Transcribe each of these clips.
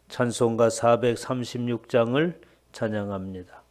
찬송가 436장을 찬양합니다.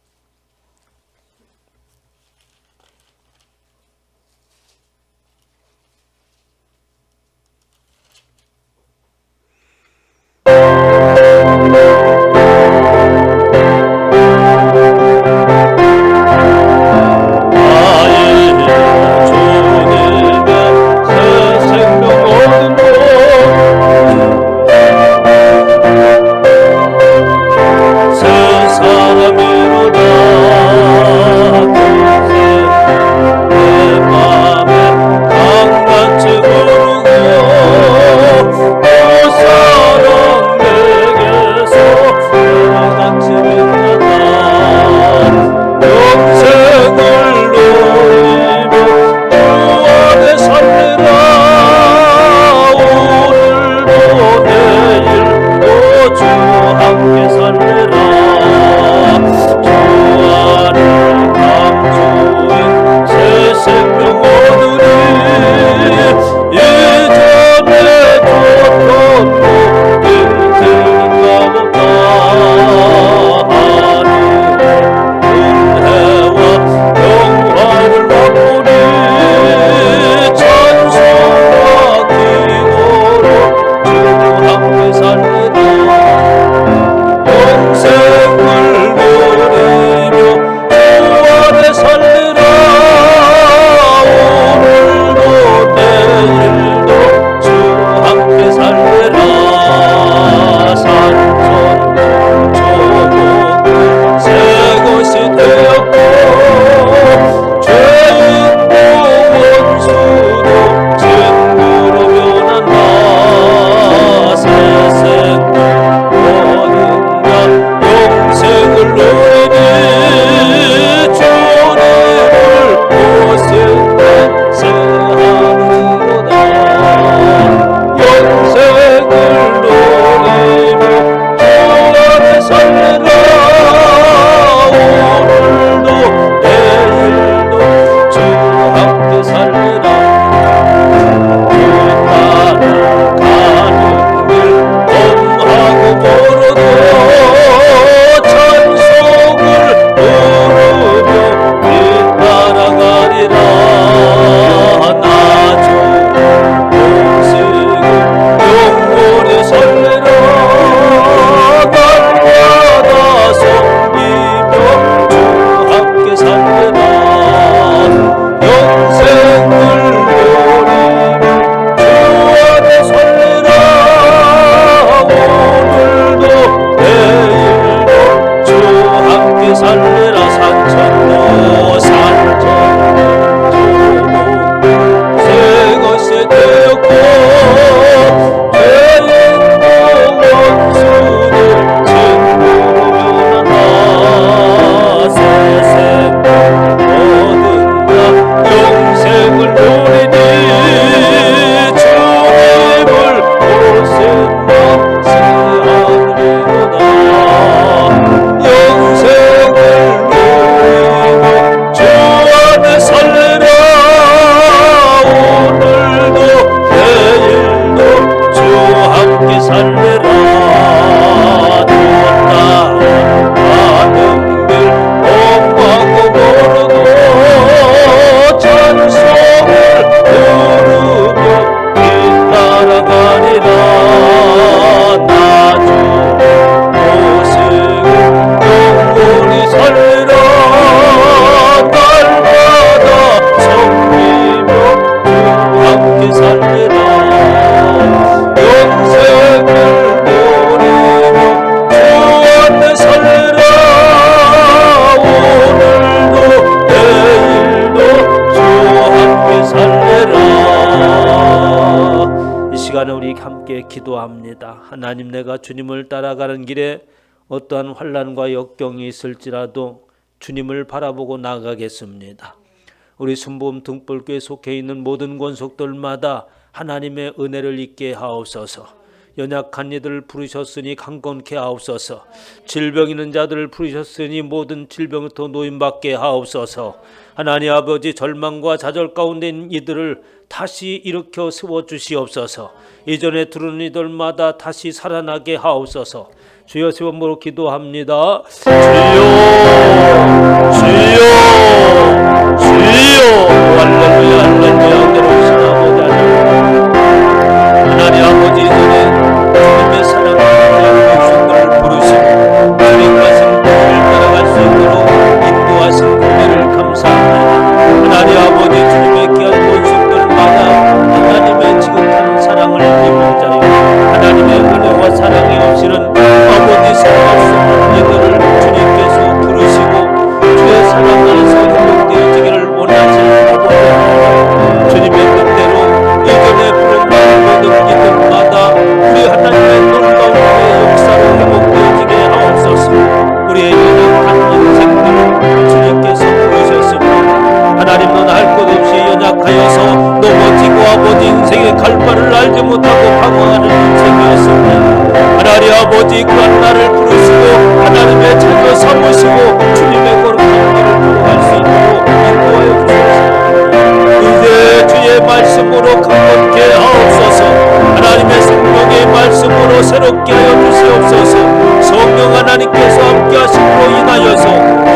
기도합니다. 하나님, 내가 주님을 따라가는 길에 어떠한 환난과 역경이 있을지라도 주님을 바라보고 나가겠습니다. 우리 순복음 등불교에 속해 있는 모든 권속들마다 하나님의 은혜를 잊게 하옵소서. 연약한 이들을 부르셨으니 강건케 하옵소서. 질병 있는 자들을 부르셨으니 모든 질병부터 노임받게 하옵소서. 하나님 아버지, 절망과 좌절 가운데 있는 이들을 다시 일으켜 세워주시옵소서. 이전에 들은 이들마다 다시 살아나게 하옵소서. 주여, 세번으로 기도합니다. 주여, 주여, 주여. 할렐루야, 할렐루야. 내려오신 아버지 하나님 아버지, 이전에 주님의 사랑을 위한 백성들을 부르시고 주님 가신 길을 따라갈 수 있도록 인도하신 은혜를 감사합니다. 하나님 아버지, 주님의 귀한 본성들마다 하나님의 지극한 사랑을 입은 자요, 하나님의 은혜와 사랑이 없이는 아버지 생각할 수 없는 이들을 주님께서 부르시고 주의 사랑 안에서 회복되어지기를 원하시는 아버지, 주님의 뜻대로 이전에 부른 모든 이들마다 우리 하나님의 놀라운 역사로 회복되어지게 하옵소서. 우리의 연약한 인생들을 주님께서 부르셨습니다. 하나님은 할 것 없이 연약하여서 넘어지고 아버지 인생의 갈 바를 알지 못하고 방황하는 인생이었습니다. 하나님 아버지, 그런 나를 부르시고 하나님의 자녀 삼으시고 주님의 거룩한 길을 걸어갈 수 있도록 인도하여 주소서. 이제 주의 말씀으로 강건케 하옵소서. 하나님의 생명의 말씀으로 새롭게 하여 주시옵소서. 성령 하나님께서 함께 하심으로 인하여서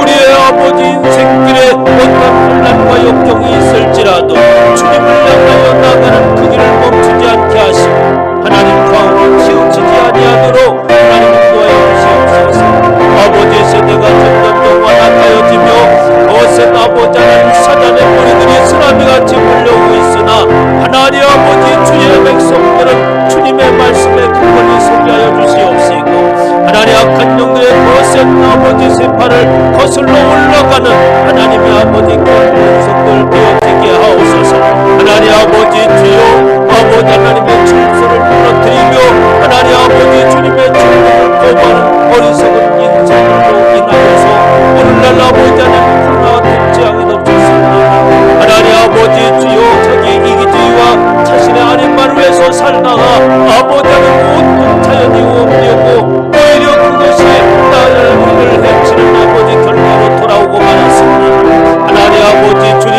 우리의 아버지 인생길에 어떤 혼란과 역경이 있을지라도 주님을 향하여 나가는 그 길을 멈추지 않게 하시고 하나님 가운데 치우치지 아니하도록 하나님 인도하여 주시옵소서. 아버지, 세대가 점점 더 완악하여지며 거센 아버지 하나님 사단의 머리들이 쓰나미같이 물려오고 있으나 하나님 아버지, 주의 백성들은 주님의 말씀에 굳건히 소리하여 주시옵시고 하나님 악한 영들의 거센 아버지 세파를 거슬러 올라가는 하나님의 아버지 권속들 되어지게 하옵소서. 하나님 아버지, 주여 아버지 하나님의 질서를 무너뜨리며 하나님 아버지 주님의 질서를 거부하는 어리석은 인생으로 인하여서 오늘날 아버지 하나님 코로나 같은 재앙이 덮쳤습니다. 하나님 아버지, 주여 자기 이기주의와 자신의 아닌 말을 위해서 살다가 아버지 하나님 온통 자연이 없려고 오히려 그것이 나를 우리를 해치는 아버지 결과로 돌아오고 말았습니다. 하나님 아버지, 주님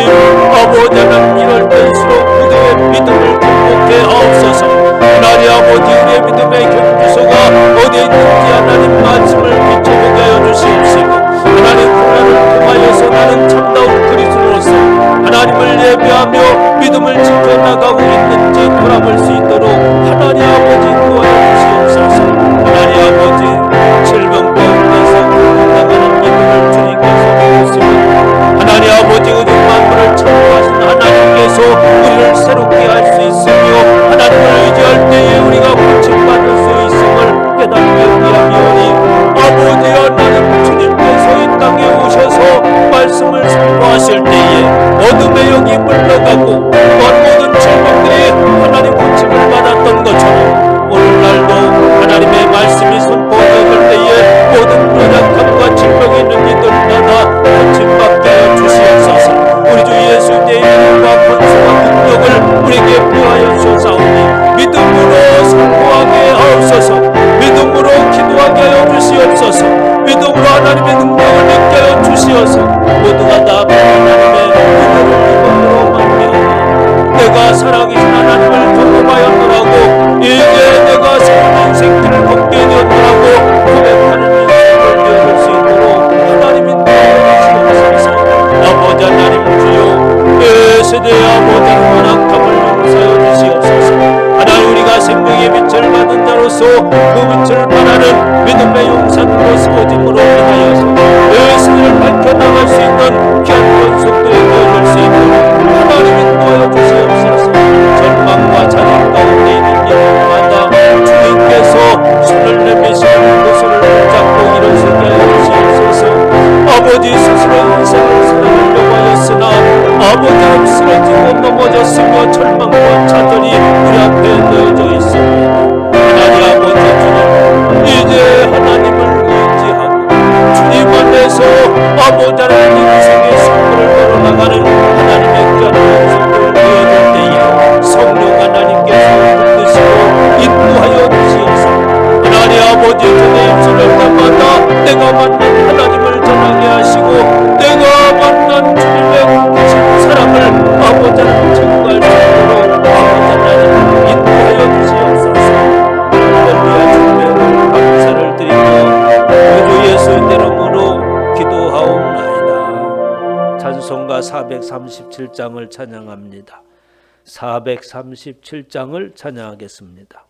아버지 하나님 이럴 때일수록 그들의 믿음을 극복해 하옵소서. 하나님 아버지, 우리의 믿음의 경주소가 어디에 있는지 하나님 말씀을 비춰보게 하여 주시옵시고 하나님 코로나를 통하여서 나는 참다운 그리스도로서 하나님을 예배하며 믿음을 지켜나가고 있는지 돌아볼 수 있도록 하나님 아버지 도와여 주시옵소서. 하나님 아버지, 질병 가운데서 나가는 이들을 주님께서 보시고 하나님 아버지, 우리 만물을 창조하신 하나님께서 우리를 새롭게 할 수 있으며 하나님을 의지할 때에 우리가 고침받을 수 있음을 깨닫게 위함이오니 아버지 하나님, 주님께서 이 땅에 오셔서 말씀을 선포하실 때에 어둠의 영이 물러가고 또한 모든 질병들이 하나님 고침을 받았던 것처럼 오늘날도 하나님의 말씀이 선포되어질 때에 모든 연약함과 질병이 있는 이들마다 고침받게 하여 주시옵소서. 우리 주 예수의 이름과 권세와 능력을 우리에게 부여하여 주옵사오니 믿음으로 선포하게 하옵소서. 믿음으로 기도하게 하여 주시옵소서. 믿음으로 하나님의 능력을 믿게 하여 주시옵소서. 모두가 다 하나님의 은혜를 입음으로 만나오니 내가 살아계신 하나님을 경험하였노라고, 이제 내가 새로운 인생길을 걷게 되었노라고 고백하는 인생을 되어줄 수 있도록 하나님 인도하여 주시옵소서. 아버지 하나님, 주여 세대의 아버지 원악함을 용서하여 주시옵소서. 하나님, 우리가 생명의 빛을 받은 자로서 그 빛을 바라는 믿음의 용산으로 세워짐으로 인하여서 그 세대를 밝혀나갈 수 있는 귀한 권속들이 되어줄 수 있도록 하나님 인도하여 주시옵소서. 절망과 잔인 가운데 있는 이들마다 주님께서 손을 내미시는 그 손을 붙잡고 일어서게 하여 주시옵소서. 아버지, 스스로 인생을 살아가려고 하였으나 아버지는 쓰러지고 넘어졌으며 절망과 좌절이 우리 앞에 놓여져 있습니다. 하나님 아버지, 주님 이제 하나님을 의지하고 주님 안에서 아버지 하나님 인생의 승부를 걸어나가는 하나님의 귀한 권속을 되어줄 때에 성령 하나님께서 붙드시고 인도하여 주시 437장을 찬양합니다. 437장을 찬양하겠습니다.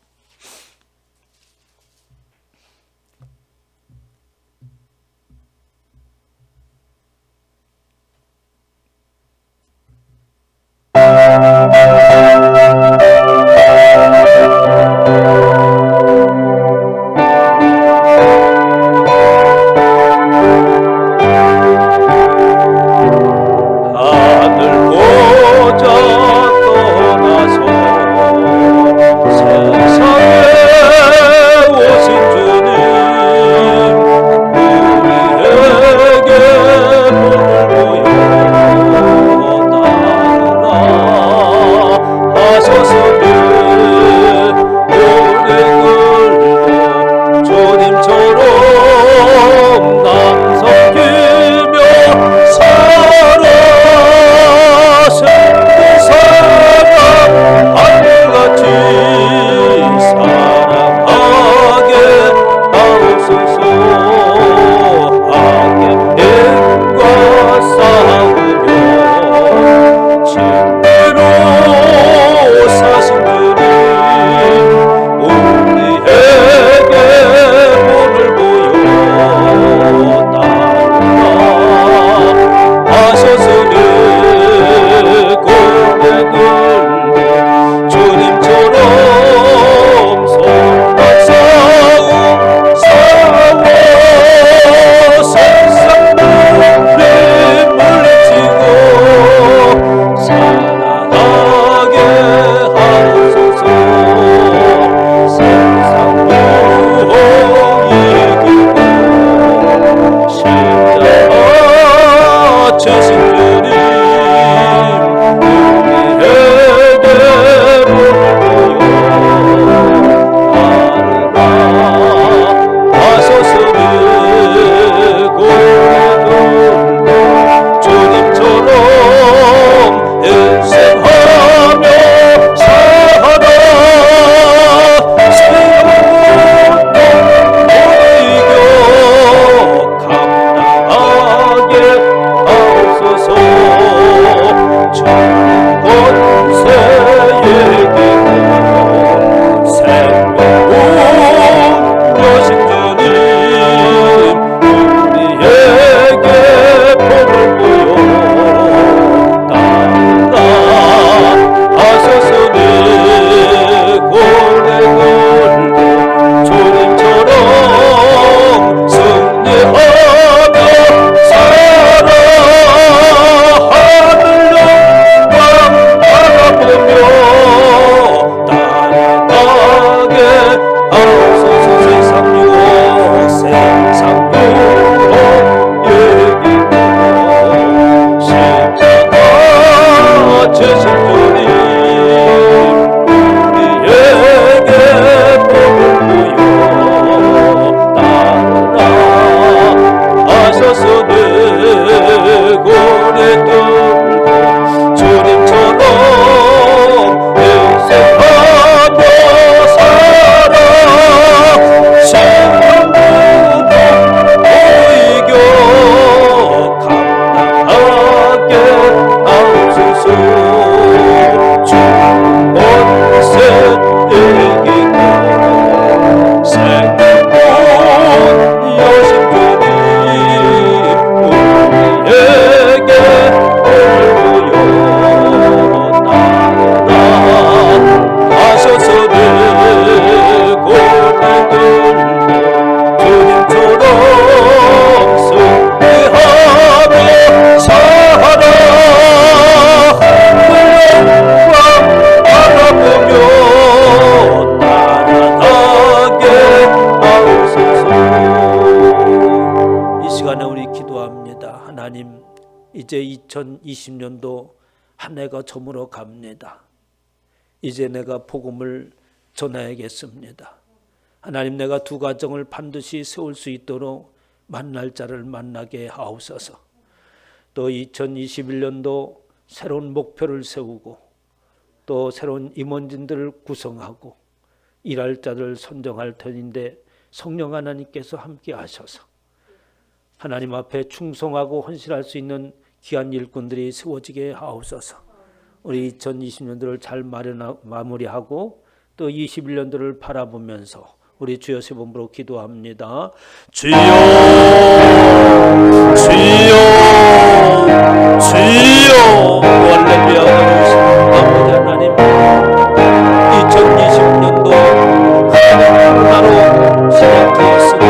이제 2020년도 한 해가 저물어 갑니다. 이제 내가 복음을 전해야겠습니다. 하나님, 내가 두 가정을 반드시 세울 수 있도록 만날 자를 만나게 하옵소서. 또 2021년도 새로운 목표를 세우고 또 새로운 임원진들을 구성하고 일할 자를 선정할 터인데 성령 하나님께서 함께 하셔서 하나님 앞에 충성하고 헌신할 수 있는 귀한 일꾼들이 세워지게 하옵소서. 우리 2020년도를 잘 마무리하고 또 21년도를 바라보면서 우리 주여 세 번으로 기도합니다. 주여 주여 주여. 할렐루야. 아버지 하나님, 2020년도 하나로 시작되었으나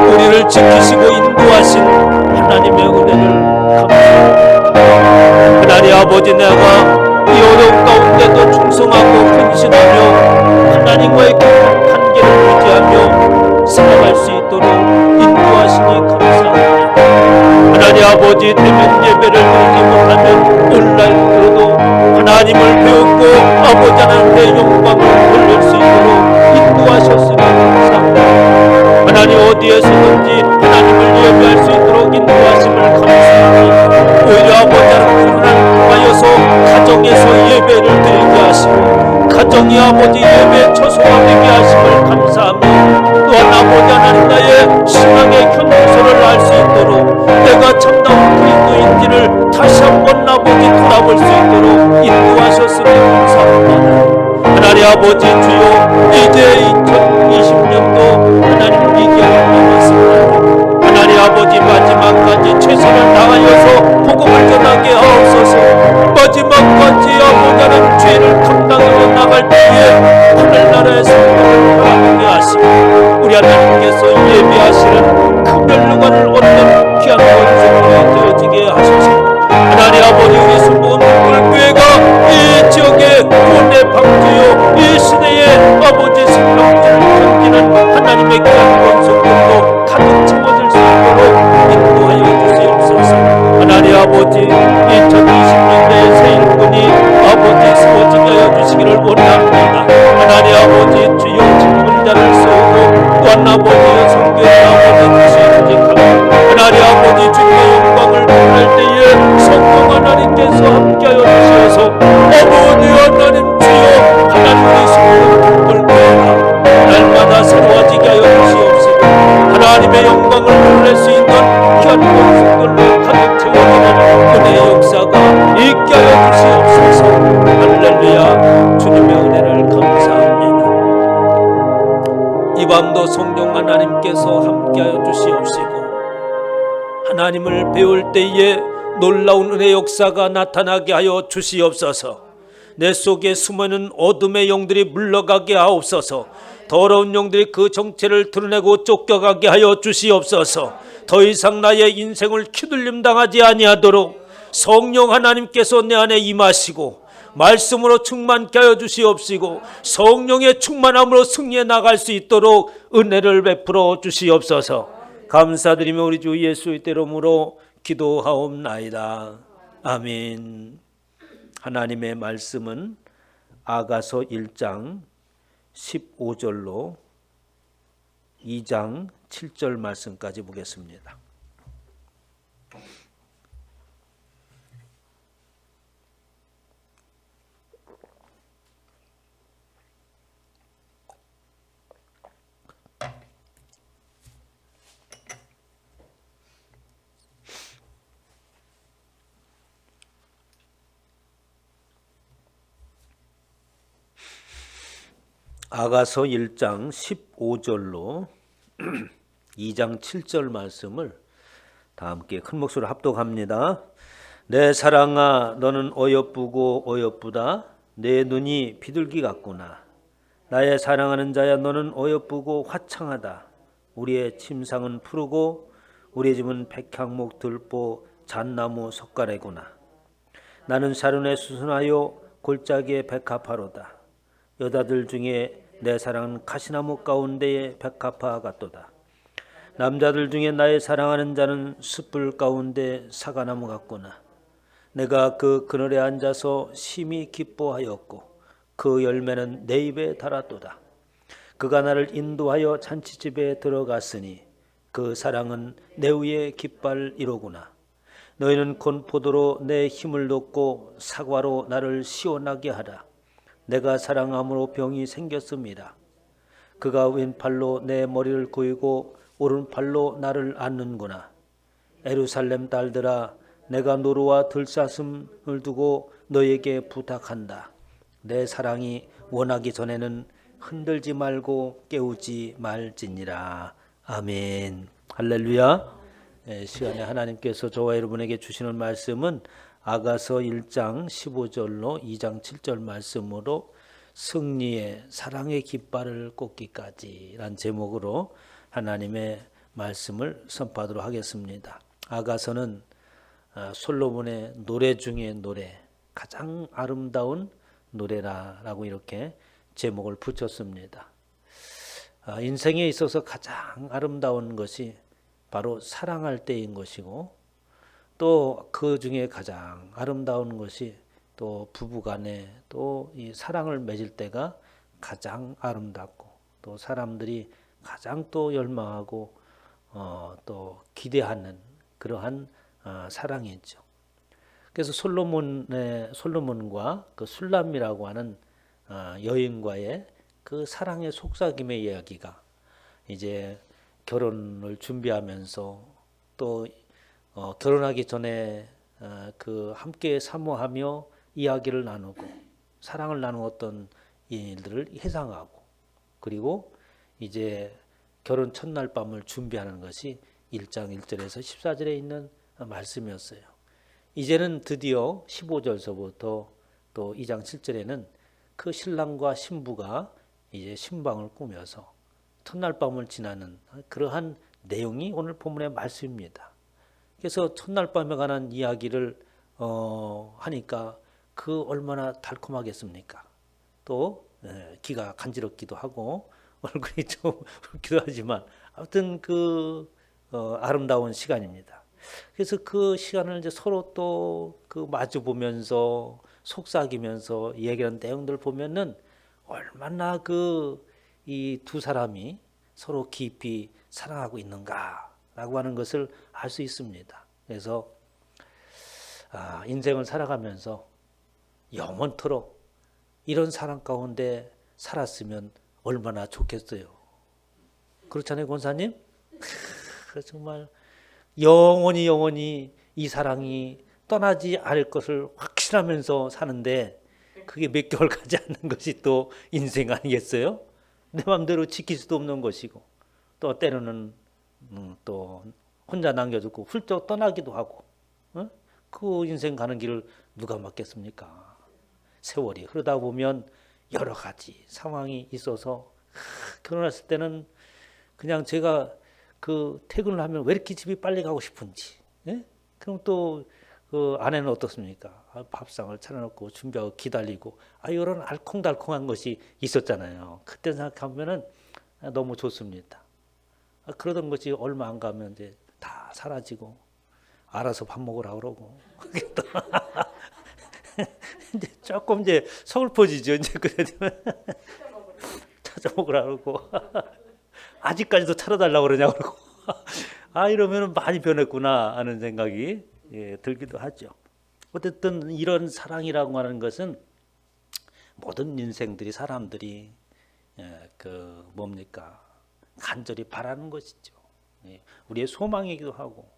우리를 지키시고 인도하신 하나님의 은혜를 감사합니다. 하나님 아버지, 내가 이 어려운 가운데도 충성하고 헌신하며 하나님과의 깊은 관계를 유지하며 살아갈 수 있도록 인도하시니 감사합니다. 하나님 아버지, 대면 예배를 드리지 못하면 온라인으로도 하나님을 배웠고 아버지 하나님의 영광을 돌릴 수 있도록 인도하셨으니 감사합니다. 하나님 어디에서든지 하나님을 예배할 수 있도록 인도하심을 감사합니다. 오히려 아버지 하나님을 통하여서 가정에서 예배를 드리게 하시고 가정이 아버지 예배의 처소가 되게 하심을 감사하며 또한 아버지 하나님 나의 신앙의 현주소를 알 수 있도록 내가 참다운 그리스도인지를 다시 한번 아버지 돌아볼 수 있도록 인도하셨으니 감사합니다. 하나님 아버지 주여, 이제 2020년도 하나님 2개월 남았습니다. 하나님 아버지 마지막까지 최선을 다하여서 복음을 전하게 하옵소서. 마지막까지 아버지 하나님 죄를 감당하며 나갈 때에 하늘나라의 성공을 바라보게 하시고 우리 하나님께서 예배하시는 그 멸류관을 얻는 귀한 원수들이 되어지게 하소서. 하나님 아버지, 우리 순복음 특별교회가 이 지역의 구원의 방주요 이 시대의 아버지 생명줄을 견디는 하나님의 귀한 원수들로 가득 채워질 수 있도록 인도하여 주시옵소서. 하나님 아버지, 2020년대의 새 일꾼이 아버지 세워지게 하여 주시기를 원합니다. 하나님 아버지 주여, 직분자를 세우고 또한 아버지의 성교의 아버지 주시옵소서. 하나님 아버지 주님의 영광을 드릴 때에 성령 하나님께서 함께하여 주셔서 아버지 하나님 주여, 하나님 우리 성령 특별교회가 날마다 새로워지게 하여 주시옵시고 하나님의 영광을 드릴 수 있는 귀한 권속들로 가득 채워지는 은혜의 역사가 있게 하여 주시옵소서. 할렐루야. 주님의 은혜를 감사합니다. 이 밤도 성령 하나님께서 함께하여 주시옵시고 하나님을 배울 때에 놀라운 은혜 역사가 나타나게 하여 주시옵소서. 내 속에 숨어있는 어둠의 영들이 물러가게 하옵소서. 더러운 영들이 그 정체를 드러내고 쫓겨가게 하여 주시옵소서. 더 이상 나의 인생을 휘둘림 당하지 아니하도록 성령 하나님께서 내 안에 임하시고 말씀으로 충만케 하여 주시옵시고 성령의 충만함으로 승리해 나갈 수 있도록 은혜를 베풀어 주시옵소서. 감사드리며 우리 주 예수의 이름으로 기도하옵나이다. 아멘. 하나님의 말씀은 아가서 1장 15절로 2장 7절 말씀까지 보겠습니다. 아가서 1장 15절로 2장 7절 말씀을 다 함께 큰 목소리로 합독합니다. 내 사랑아, 너는 어여쁘고 어여쁘다. 내 눈이 비둘기 같구나. 나의 사랑하는 자야, 너는 어여쁘고 화창하다. 우리의 침상은 푸르고 우리의 집은 백향목 들보 잣나무 석가래구나. 나는 샤론에 수순하여 골짜기에 백합화로다. 여자들 중에 내 사랑은 가시나무 가운데의 백합화 같도다. 남자들 중에 나의 사랑하는 자는 숯불 가운데 사과나무 같구나. 내가 그 그늘에 앉아서 심히 기뻐하였고 그 열매는 내 입에 달았도다. 그가 나를 인도하여 잔치집에 들어갔으니 그 사랑은 내 위에 깃발 이로구나. 너희는 곤포도로 내 힘을 돋고 사과로 나를 시원하게 하라. 내가 사랑함으로 병이 생겼습니다. 그가 왼팔로 내 머리를 고이고 오른팔로 나를 안는구나. 에루살렘 딸들아, 내가 노루와 들사슴을 두고 너에게 부탁한다. 내 사랑이 원하기 전에는 흔들지 말고 깨우지 말지니라. 아멘. 할렐루야. 시간에 하나님께서 저와 여러분에게 주시는 말씀은 아가서 1장 15절로 2장 7절 말씀으로 승리의 사랑의 깃발을 꽂기까지란 제목으로 하나님의 말씀을 선포하도록 하겠습니다. 아가서는 솔로몬의 노래 중에 노래, 가장 아름다운 노래라고 이렇게 제목을 붙였습니다. 인생에 있어서 가장 아름다운 것이 바로 사랑할 때인 것이고, 또 그 중에 가장 아름다운 것이 또 부부간에 또 이 사랑을 맺을 때가 가장 아름답고, 또 사람들이 가장 또 열망하고 또 기대하는 그러한 사랑이죠. 그래서 솔로몬과 그 술람이라고 하는 여인과의 그 사랑의 속삭임의 이야기가 이제 결혼을 준비하면서 또 결혼하기 전에 그 함께 사모하며 이야기를 나누고 사랑을 나누었던 일들을 회상하고, 그리고 이제 결혼 첫날 밤을 준비하는 것이 1장 1절에서 14절에 있는 말씀이었어요. 이제는 드디어 15절서부터 또 2장 7절에는 그 신랑과 신부가 이제 신방을 꾸며서 첫날 밤을 지나는 그러한 내용이 오늘 본문의 말씀입니다. 그래서 첫날 밤에 관한 이야기를 하니까 그 얼마나 달콤하겠습니까? 또 귀가 간지럽기도 하고 얼굴이 좀 붉기도 하지만 아무튼 그 아름다운 시간입니다. 그래서 그 시간을 이제 서로 또 그 마주 보면서 속삭이면서 얘기하는 내용들을 보면은 얼마나 그 이 두 사람이 서로 깊이 사랑하고 있는가라고 하는 것을 알 수 있습니다. 그래서 인생을 살아가면서 영원토록 이런 사랑 가운데 살았으면 얼마나 좋겠어요. 그렇잖아요, 권사님? 정말 영원히 이 사랑이 떠나지 않을 것을 확신하면서 사는데 그게 몇 개월 가지 않는 것이 또 인생 아니겠어요? 내 마음대로 지킬 수도 없는 것이고, 또 때로는 또 혼자 남겨두고 훌쩍 떠나기도 하고, 그 인생 가는 길을 누가 막겠습니까? 세월이 흐르다 보면 여러 가지 상황이 있어서 결혼했을 때는 그냥 제가 그 퇴근을 하면 왜 이렇게 집이 빨리 가고 싶은지, 그럼 또 그 아내는 어떻습니까? 밥상을 차려놓고 준비하고 기다리고, 이런 알콩달콩한 것이 있었잖아요. 그때 생각하면은 너무 좋습니다. 그러던 것이 얼마 안 가면 이제 다 사라지고 알아서 밥 먹으라 그러고 이제 조금 이제 서글퍼지죠. 이제 그래 찾아 먹으라 그러고 아직까지도 차려달라고 그러냐고 그러고 이러면 많이 변했구나 하는 생각이 들기도 하죠. 어쨌든 이런 사랑이라고 하는 것은 모든 인생들이 사람들이 그 뭡니까? 간절히 바라는 것이죠. 우리의 소망이기도 하고.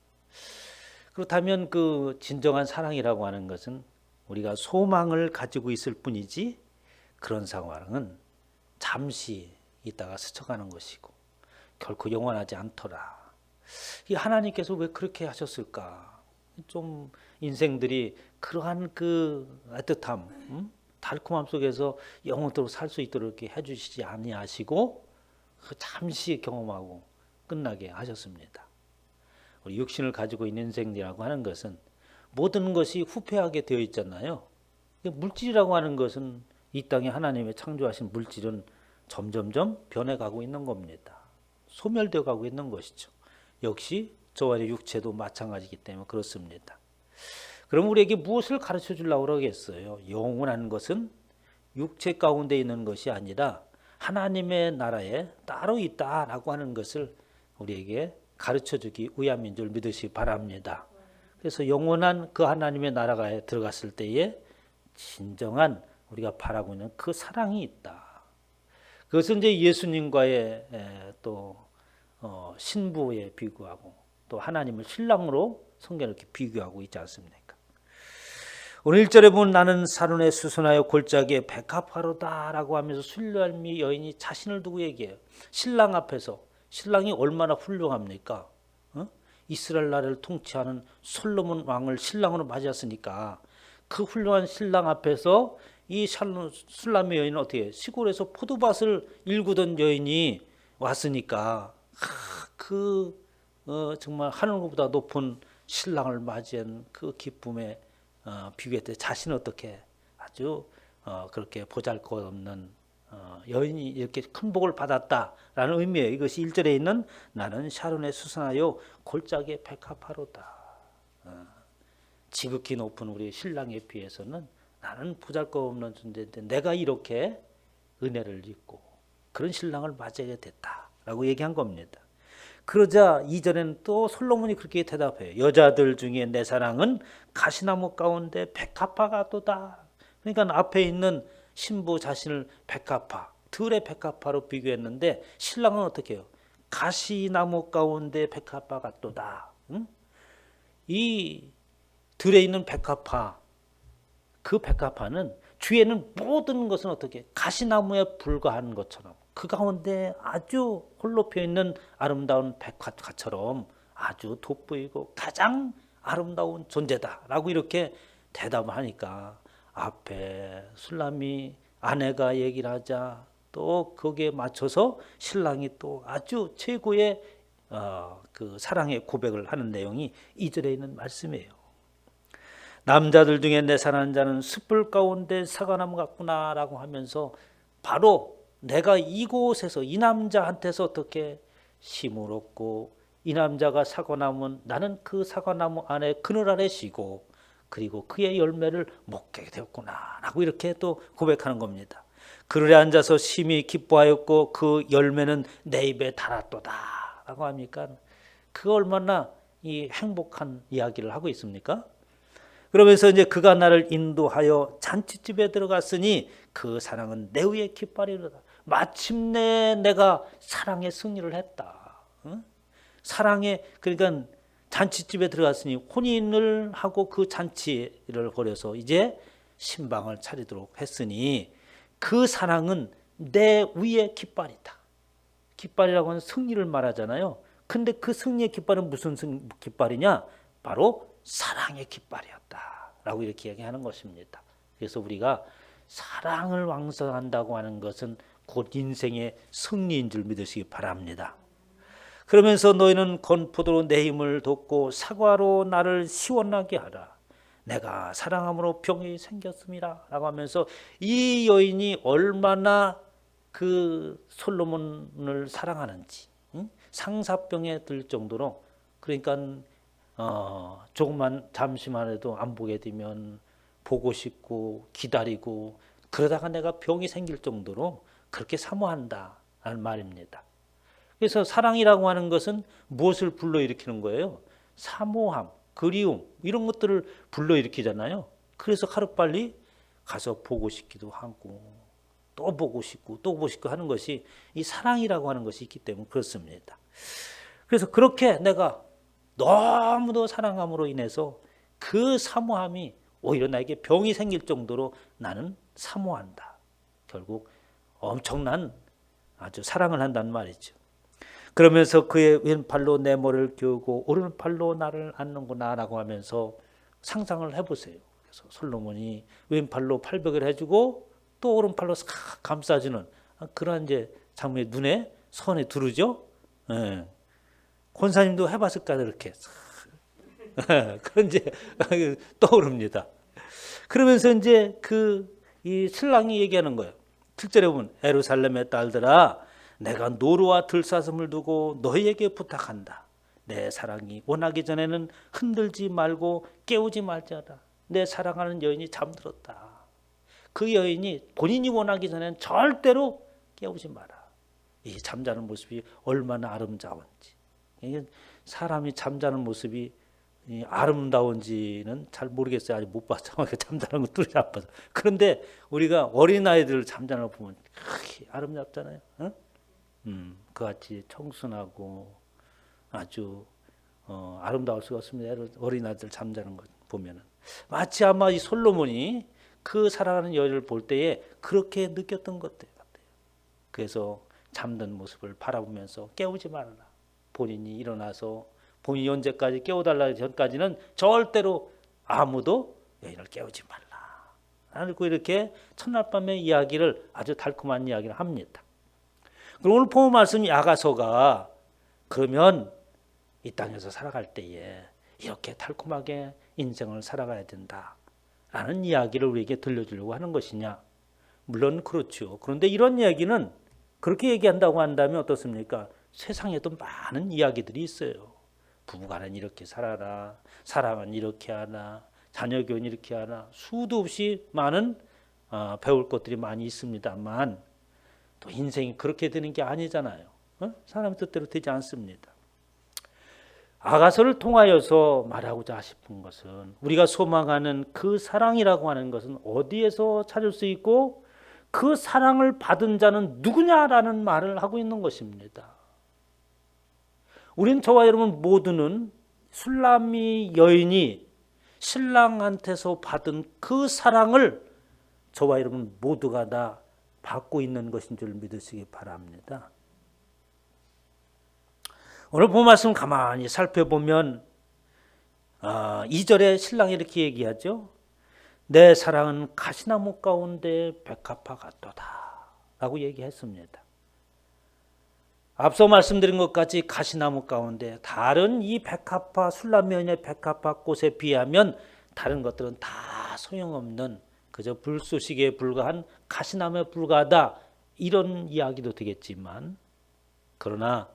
그렇다면 그 진정한 사랑이라고 하는 것은 우리가 소망을 가지고 있을 뿐이지, 그런 상황은 잠시 있다가 스쳐가는 것이고 결코 영원하지 않더라. 이 하나님께서 왜 그렇게 하셨을까? 좀 인생들이 그러한 그 애틋함, 달콤함 속에서 영원토록 살 수 있도록 이렇게 해주시지 아니하시고 잠시 경험하고 끝나게 하셨습니다. 우리 육신을 가지고 있는 인생이라고 하는 것은 모든 것이 후패하게 되어 있잖아요. 물질이라고 하는 것은 이 땅에 하나님의 창조하신 물질은 점점점 변해가고 있는 겁니다. 소멸되어 가고 있는 것이죠. 역시 저와 육체도 마찬가지이기 때문에 그렇습니다. 그럼 우리에게 무엇을 가르쳐 주려고 그러겠어요? 영원한 것은 육체 가운데 있는 것이 아니라 하나님의 나라에 따로 있다라고 하는 것을 우리에게 가르쳐 주기 위함인 줄 믿으시기 바랍니다. 그래서 영원한 그 하나님의 나라가 들어갔을 때에 진정한 우리가 바라고 있는 그 사랑이 있다. 그것은 이제 예수님과의 또 신부에 비교하고 또 하나님을 신랑으로 성경을 이렇게 비교하고 있지 않습니까? 오늘 1절에 보면 나는 사륜에 수선하여 골짜기에 백합화로다라고 하면서 술람미 여인이 자신을 두고 얘기해요. 신랑 앞에서. 신랑이 얼마나 훌륭합니까? 이스라엘 나라를 통치하는 솔로몬 왕을 신랑으로 맞이했으니까 그 훌륭한 신랑 앞에서 이 술람미 여인은 어떻게 해요? 시골에서 포도밭을 일구던 여인이 왔으니까 정말 하늘보다 높은 신랑을 맞이한 그 기쁨에 비교했을 때 자신은 어떻게 아주 그렇게 보잘것없는 여인이 이렇게 큰 복을 받았다라는 의미예요. 이것이 1절에 있는 나는 샤론에 수선하여 골짜기에 백합화로다. 지극히 높은 우리 신랑에 비해서는 나는 보잘것없는 존재인데 내가 이렇게 은혜를 입고 그런 신랑을 맞이하게 됐다라고 얘기한 겁니다. 그러자 2절에는 또 솔로몬이 그렇게 대답해요. 여자들 중에 내 사랑은 가시나무 가운데 백합화 같도다. 그러니까 앞에 있는 신부 자신을 백합화, 들의 백합화로 비교했는데 신랑은 어떻게 해요? 가시나무 가운데 백합화 같도다. 이 들에 있는 백합화, 그 백합화는 주에는 모든 것은 어떻게 가시나무에 불과한 것처럼 그 가운데 아주 홀로 피어 있는 아름다운 백합화처럼 아주 돋보이고 가장 아름다운 존재다라고 이렇게 대답을 하니까 앞에 술람이 아내가 얘기를 하자 또 거기에 맞춰서 신랑이 또 아주 최고의 그 사랑의 고백을 하는 내용이 2절에 있는 말씀이에요. 남자들 중에 내 사랑하는 자는 숯불 가운데 사과나무 같구나라고 하면서 바로 내가 이곳에서 이 남자한테서 어떻게 힘을 얻고 이 남자가 사과나무 나는 그 사과나무 안에 그늘 아래 쉬고 그리고 그의 열매를 먹게 되었구나라고 이렇게 또 고백하는 겁니다. 그늘에 앉아서 심히 기뻐하였고 그 열매는 내 입에 달았도다라고 하니까 그 얼마나 이 행복한 이야기를 하고 있습니까? 그러면서 이제 그가 나를 인도하여 잔치집에 들어갔으니 그 사랑은 내 위에 깃발이로다. 마침내 내가 사랑의 승리를 했다. 사랑의 그러니까 잔치집에 들어갔으니 혼인을 하고 그 잔치를 벌여서 이제 신방을 차리도록 했으니 그 사랑은 내 위에 깃발이다. 깃발이라고 하는 승리를 말하잖아요. 근데 그 승리의 깃발은 무슨 깃발이냐? 바로 사랑의 깃발이었다라고 이렇게 얘기하는 것입니다. 그래서 우리가 사랑을 왕성한다고 하는 것은 곧 인생의 승리인 줄 믿으시기 바랍니다. 그러면서 너희는 건포도로 내 힘을 돋고 사과로 나를 시원하게 하라. 내가 사랑함으로 병이 생겼음이라 라고 하면서 이 여인이 얼마나 그 솔로몬을 사랑하는지 상사병에 들 정도로 그러니까 조금만 잠시만 해도 안 보게 되면 보고 싶고 기다리고 그러다가 내가 병이 생길 정도로 그렇게 사모한다는 말입니다. 그래서 사랑이라고 하는 것은 무엇을 불러일으키는 거예요? 사모함, 그리움 이런 것들을 불러일으키잖아요. 그래서 하루빨리 가서 보고 싶기도 하고 또 보고 싶고 또 보고 싶고 하는 것이 이 사랑이라고 하는 것이 있기 때문에 그렇습니다. 그래서 그렇게 내가 너무도 사랑함으로 인해서 그 사모함이 오히려 나에게 병이 생길 정도로 나는 사모한다. 결국 엄청난 아주 사랑을 한다는 말이죠. 그러면서 그의 왼팔로 내 머리를 기우고 오른팔로 나를 안는구나 라고 하면서 상상을 해보세요. 그래서 솔로몬이 왼팔로 팔벽을 해주고 또 오른팔로 싹 감싸주는 그런 이제 장면이 눈에 선에 들어오죠. 예. 권사님도 해봤을까 그렇게 그런 이제 떠오릅니다. 그러면서 이제 이 신랑이 얘기하는 거예요. 7절에 보면 예루살렘의 딸들아 내가 노루와 들사슴을 두고 너희에게 부탁한다. 내 사랑이 원하기 전에는 흔들지 말고 깨우지 말자라. 내 사랑하는 여인이 잠들었다. 그 여인이 본인이 원하기 전에는 절대로 깨우지 마라. 이 잠자는 모습이 얼마나 아름다운지. 사람이 잠자는 모습이 아름다운지는 잘 모르겠어요. 아직 못 봤죠. 잠자는 거 뚫이 아파서. 그런데 우리가 어린아이들 잠자는 거 보면 아름답잖아요. 그같이 청순하고 아주 아름다울 수가 없습니다. 어린아이들 잠자는 것 보면은 마치 아마 이 솔로몬이 그 사랑하는 여인을 볼 때에 그렇게 느꼈던 것 같아요. 그래서 잠든 모습을 바라보면서 깨우지 말라. 본인이 일어나서 본인이 언제까지 깨워달라기 전까지는 절대로 아무도 여인을 깨우지 말라. 그리고 이렇게 첫날 밤의 이야기를 아주 달콤한 이야기를 합니다. 그리고 오늘 본 말씀 야가서가 그러면 이 땅에서 살아갈 때에 이렇게 달콤하게 인생을 살아가야 된다라는 이야기를 우리에게 들려주려고 하는 것이냐? 물론 그렇죠. 그런데 이런 이야기는 그렇게 얘기한다고 한다면 어떻습니까? 세상에도 많은 이야기들이 있어요. 부부간은 이렇게 살아라, 사랑은 이렇게 하나, 자녀 교훈 이렇게 하나, 수도 없이 많은 배울 것들이 많이 있습니다만 또 인생이 그렇게 되는 게 아니잖아요. 사람 뜻대로 되지 않습니다. 아가서를 통하여서 말하고자 싶은 것은 우리가 소망하는 그 사랑이라고 하는 것은 어디에서 찾을 수 있고 그 사랑을 받은 자는 누구냐라는 말을 하고 있는 것입니다. 우린 저와 여러분 모두는 술람미 여인이 신랑한테서 받은 그 사랑을 저와 여러분 모두가 다 받고 있는 것인 줄 믿으시기 바랍니다. 오늘 본 말씀 가만히 살펴보면 2절에 신랑이 이렇게 얘기하죠. 내 사랑은 가시나무 가운데 백합화 같도다 라고 얘기했습니다. 앞서 말씀드린 것 같이 가시나무 가운데 다른 이 백합화 술람면의 백합화 꽃에 비하면 다른 것들은 다 소용없는 그저 불쏘시개에 불과한 가시나무에 불과하다 이런 이야기도 되겠지만 그러나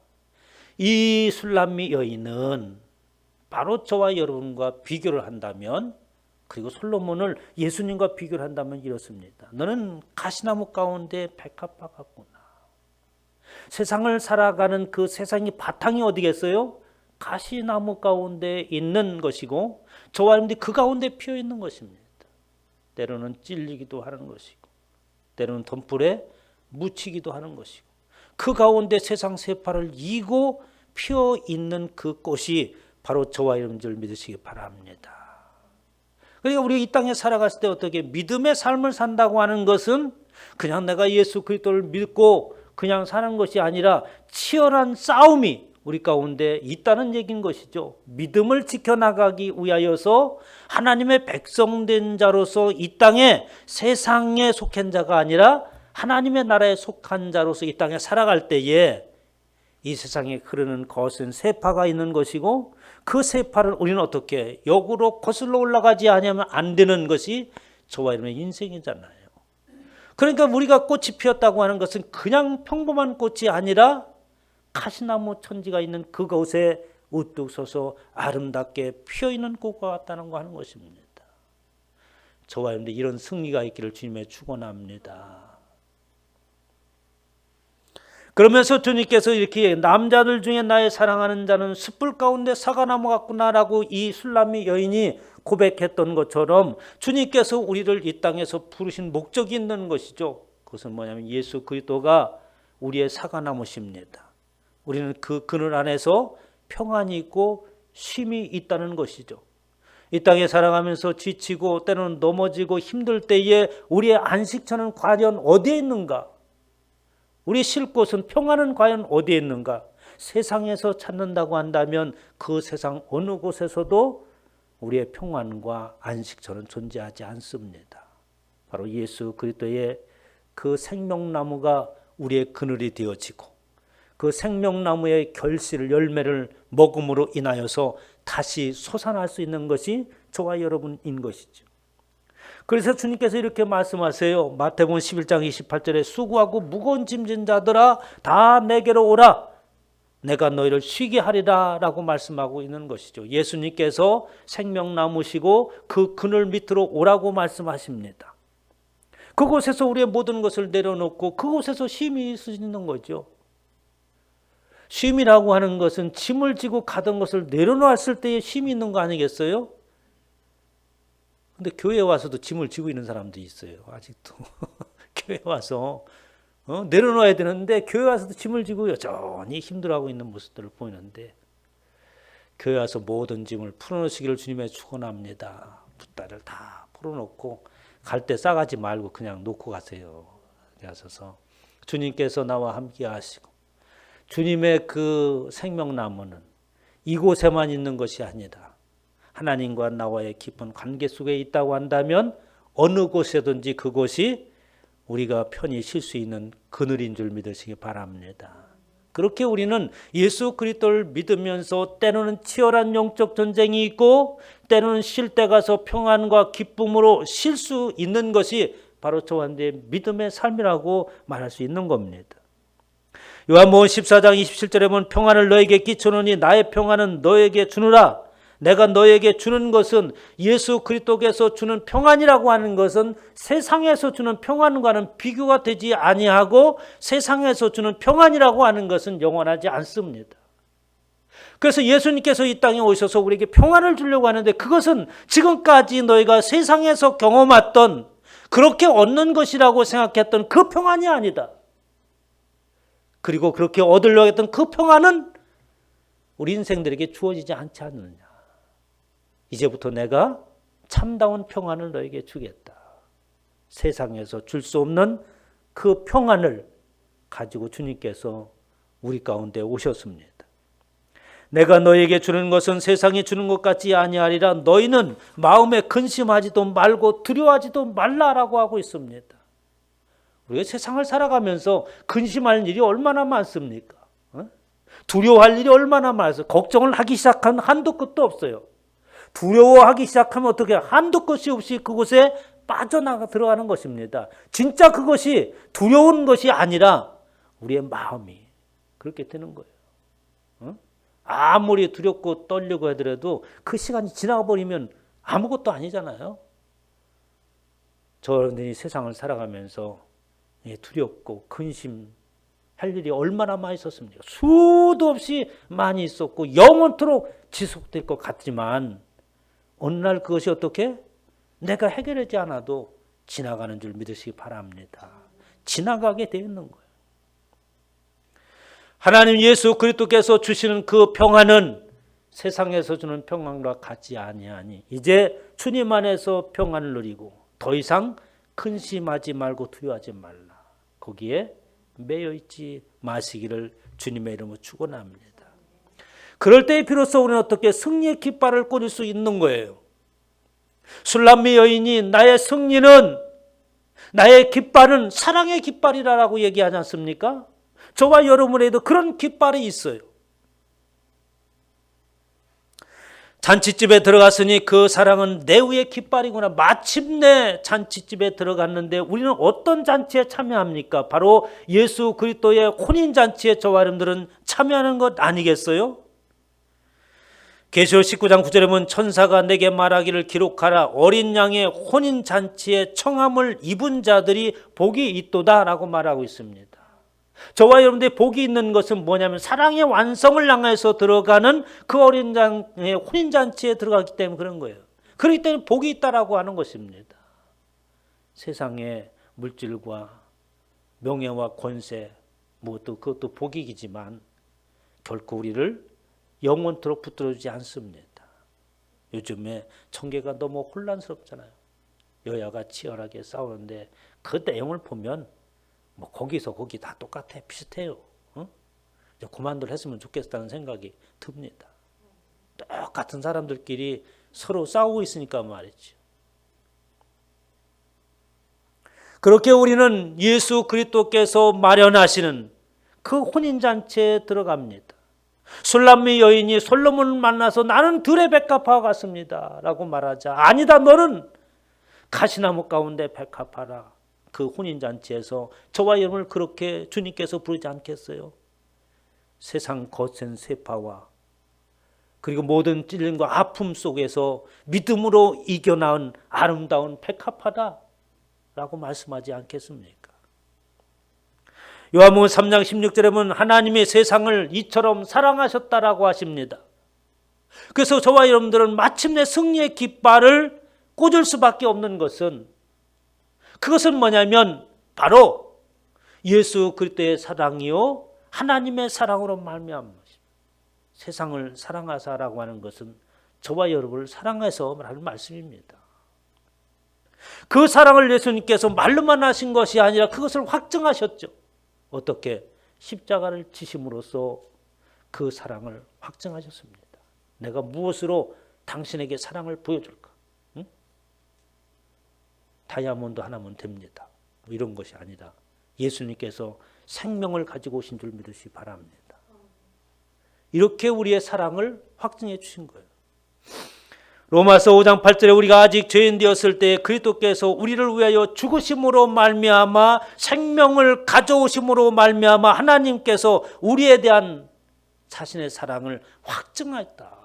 이 술람미 여인은 바로 저와 여러분과 비교를 한다면 그리고 솔로몬을 예수님과 비교를 한다면 이렇습니다. 너는 가시나무 가운데 백합화 같구나. 세상을 살아가는 그 세상의 바탕이 어디겠어요? 가시나무 가운데 있는 것이고 저와 여러분들이 그 가운데 피어 있는 것입니다. 때로는 찔리기도 하는 것이고 때로는 덤불에 묻히기도 하는 것이고 그 가운데 세상 세파를 이고 피어 있는 그 꽃이 바로 저와 여러분들 믿으시기 바랍니다. 그러니까 우리 이 땅에 살아갔을 때 어떻게 믿음의 삶을 산다고 하는 것은 그냥 내가 예수 그리스도를 믿고 그냥 사는 것이 아니라 치열한 싸움이 우리 가운데 있다는 얘기인 것이죠. 믿음을 지켜나가기 위하여서 하나님의 백성된 자로서 이 땅에 세상에 속한 자가 아니라 하나님의 나라에 속한 자로서 이 땅에 살아갈 때에 이 세상에 흐르는 거센 세파가 있는 것이고 그 세파를 우리는 어떻게 역으로 거슬러 올라가지 않으면 안 되는 것이 저와 여러분의 인생이잖아요. 그러니까 우리가 꽃이 피었다고 하는 것은 그냥 평범한 꽃이 아니라 가시나무 천지가 있는 그곳에 우뚝 서서 아름답게 피어있는 꽃과 같다는 거 하는 것입니다. 저와 여러분들 이런 승리가 있기를 주님의 축원합니다. 그러면서 주님께서 이렇게 남자들 중에 나의 사랑하는 자는 숯불 가운데 사과나무 같구나라고 이 술람미 여인이 고백했던 것처럼 주님께서 우리를 이 땅에서 부르신 목적이 있는 것이죠. 그것은 뭐냐면 예수 그리스도가 우리의 사과나무십니다. 우리는 그 그늘 안에서 평안이 있고 쉼이 있다는 것이죠. 이 땅에 살아가면서 지치고 때로는 넘어지고 힘들 때에 우리의 안식처는 과연 어디에 있는가? 우리 쉴 곳은 평안은 과연 어디에 있는가? 세상에서 찾는다고 한다면 그 세상 어느 곳에서도 우리의 평안과 안식처는 존재하지 않습니다. 바로 예수 그리스도의 그 생명나무가 우리의 그늘이 되어지고 그 생명나무의 결실을 열매를 먹음으로 인하여서 다시 솟아날 수 있는 것이 저와 여러분인 것이죠. 그래서 주님께서 이렇게 말씀하세요. 마태복음 11장 28절에 수고하고 무거운 짐진 자들아 다 내게로 오라. 내가 너희를 쉬게 하리라 라고 말씀하고 있는 것이죠. 예수님께서 생명나무시고 그 그늘 밑으로 오라고 말씀하십니다. 그곳에서 우리의 모든 것을 내려놓고 그곳에서 쉼이 있는 거죠. 쉼이라고 하는 것은 짐을 지고 가던 것을 내려놓았을 때에 쉼이 있는 거 아니겠어요? 근데 교회에 와서도 짐을 지고 있는 사람도 있어요. 아직도 교회 와서 내려놓아야 되는데 교회 와서도 짐을 지고 여전히 힘들어하고 있는 모습들을 보이는데 교회 와서 모든 짐을 풀어놓으시기를 주님의 축원합니다. 붓다를 다 풀어놓고 갈 때 싸가지 말고 그냥 놓고 가세요. 하셔서 주님께서 나와 함께 하시고 주님의 그 생명나무는 이곳에만 있는 것이 아니라 하나님과 나와의 깊은 관계 속에 있다고 한다면 어느 곳에든지 그곳이 우리가 편히 쉴 수 있는 그늘인 줄 믿으시기 바랍니다. 그렇게 우리는 예수 그리스도를 믿으면서 때로는 치열한 영적 전쟁이 있고 때로는 쉴 때 가서 평안과 기쁨으로 쉴 수 있는 것이 바로 저와 내 믿음의 삶이라고 말할 수 있는 겁니다. 요한복음 14장 27절에 보면 평안을 너에게 끼쳐놓으니 나의 평안은 너에게 주노라. 내가 너에게 주는 것은 예수 그리스도께서 주는 평안이라고 하는 것은 세상에서 주는 평안과는 비교가 되지 아니하고 세상에서 주는 평안이라고 하는 것은 영원하지 않습니다. 그래서 예수님께서 이 땅에 오셔서 우리에게 평안을 주려고 하는데 그것은 지금까지 너희가 세상에서 경험했던 그렇게 얻는 것이라고 생각했던 그 평안이 아니다. 그리고 그렇게 얻으려고 했던 그 평안은 우리 인생들에게 주어지지 않지 않느냐. 이제부터 내가 참다운 평안을 너에게 주겠다. 세상에서 줄 수 없는 그 평안을 가지고 주님께서 우리 가운데 오셨습니다. 내가 너에게 주는 것은 세상이 주는 것 같지 아니하리라. 너희는 마음에 근심하지도 말고 두려워하지도 말라라고 하고 있습니다. 우리가 세상을 살아가면서 근심할 일이 얼마나 많습니까? 두려워할 일이 얼마나 많아서 걱정을 하기 시작하면 한도 끝도 없어요. 두려워하기 시작하면 어떻게 한도 끝이 없이 그곳에 빠져나가 들어가는 것입니다. 진짜 그것이 두려운 것이 아니라 우리의 마음이 그렇게 되는 거예요. 아무리 두렵고 떨리고 하더라도 그 시간이 지나버리면 아무것도 아니잖아요. 저들이 세상을 살아가면서 두렵고 근심할 일이 얼마나 많이 있었습니까? 수도 없이 많이 있었고 영원토록 지속될 것 같지만 어느 날 그것이 어떻게? 내가 해결하지 않아도 지나가는 줄 믿으시기 바랍니다. 지나가게 되어 있는 거예요. 하나님 예수 그리스도께서 주시는 그 평안은 세상에서 주는 평안과 같지 아니하니 이제 주님 안에서 평안을 누리고 더 이상 근심하지 말고 두려워하지 말라. 거기에 매여 있지 마시기를 주님의 이름으로 축원합니다. 그럴 때에 비로소 우리는 어떻게 승리의 깃발을 꽂을 수 있는 거예요. 술람미 여인이 나의 승리는 나의 깃발은 사랑의 깃발이라고 얘기하지 않습니까? 저와 여러분에도 그런 깃발이 있어요. 잔치집에 들어갔으니 그 사랑은 내 위의 깃발이구나. 마침내 잔치집에 들어갔는데 우리는 어떤 잔치에 참여합니까? 바로 예수 그리스도의 혼인잔치에 저와 여러분들은 참여하는 것 아니겠어요? 계시록 19장 9절에 보면 천사가 내게 말하기를 기록하라. 어린 양의 혼인잔치에 청함을 입은 자들이 복이 있도다 라고 말하고 있습니다. 저와 여러분들이 복이 있는 것은 뭐냐면 사랑의 완성을 향해서 들어가는 그 어린 양의 혼인잔치에 들어가기 때문에 그런 거예요. 그렇기 때문에 복이 있다라고 하는 것입니다. 세상의 물질과 명예와 권세 그것도 복이지만 결코 우리를 영원토록 붙들어주지 않습니다. 요즘에 청계가 너무 혼란스럽잖아요. 여야가 치열하게 싸우는데 그 내용을 보면 거기서 거기 다 똑같아 비슷해요. 이제 그만들 했으면 좋겠다는 생각이 듭니다. 똑같은 사람들끼리 서로 싸우고 있으니까 말이죠. 그렇게 우리는 예수 그리스도께서 마련하시는 그 혼인잔치에 들어갑니다. 술람미 여인이 솔로몬을 만나서 나는 들의 백합화와 같습니다 라고 말하자 아니다 너는 가시나무 가운데 백합화라. 그 혼인잔치에서 저와 여러분을 그렇게 주님께서 부르지 않겠어요? 세상 거센 세파와 그리고 모든 찔림과 아픔 속에서 믿음으로 이겨나온 아름다운 백합화다 라고 말씀하지 않겠습니까? 요한복음 3장 16절에 보면 하나님이 세상을 이처럼 사랑하셨다라고 하십니다. 그래서 저와 여러분들은 마침내 승리의 깃발을 꽂을 수밖에 없는 것은 그것은 뭐냐면 바로 예수 그리스도의 사랑이요 하나님의 사랑으로 말미암은 것입니다. 세상을 사랑하사라고 하는 것은 저와 여러분을 사랑해서 말하는 말씀입니다. 그 사랑을 예수님께서 말로만 하신 것이 아니라 그것을 확증하셨죠. 어떻게? 십자가를 지심으로써 그 사랑을 확증하셨습니다. 내가 무엇으로 당신에게 사랑을 보여줄까? 응? 다이아몬드 하나면 됩니다. 뭐 이런 것이 아니라 예수님께서 생명을 가지고 오신 줄 믿으시기 바랍니다. 이렇게 우리의 사랑을 확증해 주신 거예요. 로마서 5장 8절에 우리가 아직 죄인 되었을 때 그리스도께서 우리를 위하여 죽으심으로 말미암아 생명을 가져오심으로 말미암아 하나님께서 우리에 대한 자신의 사랑을 확증했다.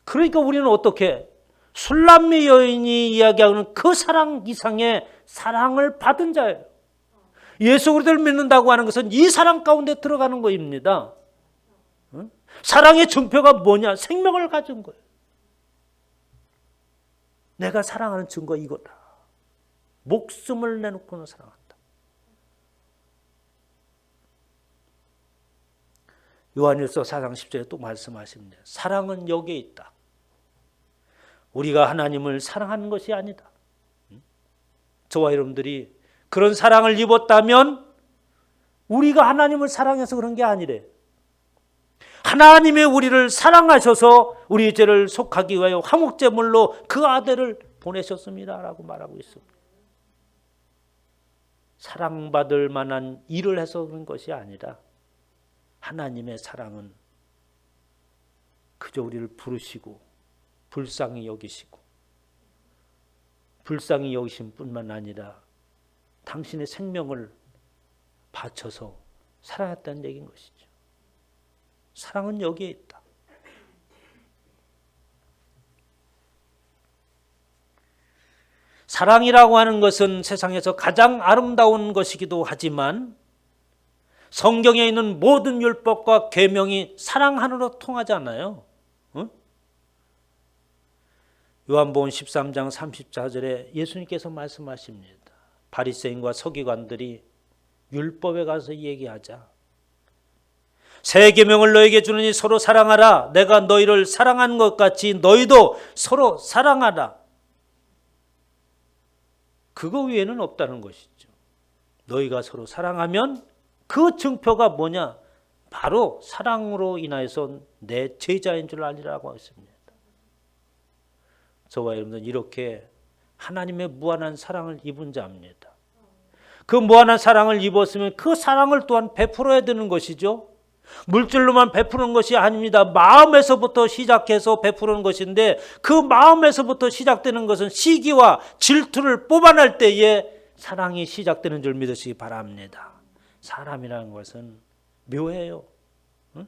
그러니까 우리는 어떻게 술람미 여인이 이야기하는 그 사랑 이상의 사랑을 받은 자예요. 예수 그리스도를 믿는다고 하는 것은 이 사랑 가운데 들어가는 것입니다. 사랑의 증표가 뭐냐? 생명을 가진 거예요. 내가 사랑하는 증거 이거다. 목숨을 내놓고는 사랑한다. 요한일서 4장 10절에 또 말씀하십니다. 사랑은 여기에 있다. 우리가 하나님을 사랑하는 것이 아니다. 저와 여러분들이 그런 사랑을 입었다면 우리가 하나님을 사랑해서 그런 게 아니래. 하나님이 우리를 사랑하셔서 우리 죄를 속하기 위하여 화목제물로 그 아들을 보내셨습니다 라고 말하고 있습니다. 사랑받을 만한 일을 해서 그런 것이 아니라 하나님의 사랑은 그저 우리를 부르시고 불쌍히 여기시고 불쌍히 여기신 뿐만 아니라 당신의 생명을 바쳐서 사랑했다는 얘기인 것이죠. 사랑은 여기에 있다. 사랑이라고 하는 것은 세상에서 가장 아름다운 것이기도 하지만 성경에 있는 모든 율법과 계명이 사랑하느로 통하지 않아요. 응? 요한복음 13장 34절에 예수님께서 말씀하십니다. 바리새인과 서기관들이 율법에 가서 얘기하자. 새 계명을 너에게 주느니 서로 사랑하라. 내가 너희를 사랑한 것 같이 너희도 서로 사랑하라. 그거 외에는 없다는 것이죠. 너희가 서로 사랑하면 그 증표가 뭐냐? 바로 사랑으로 인하여서 내 제자인 줄 알리라고 했습니다. 저와 여러분들은 이렇게 하나님의 무한한 사랑을 입은 자입니다. 그 무한한 사랑을 입었으면 그 사랑을 또한 베풀어야 되는 것이죠. 물질로만 베푸는 것이 아닙니다. 마음에서부터 시작해서 베푸는 것인데 그 마음에서부터 시작되는 것은 시기와 질투를 뽑아낼 때에 사랑이 시작되는 줄 믿으시기 바랍니다. 사람이라는 것은 묘해요. 응?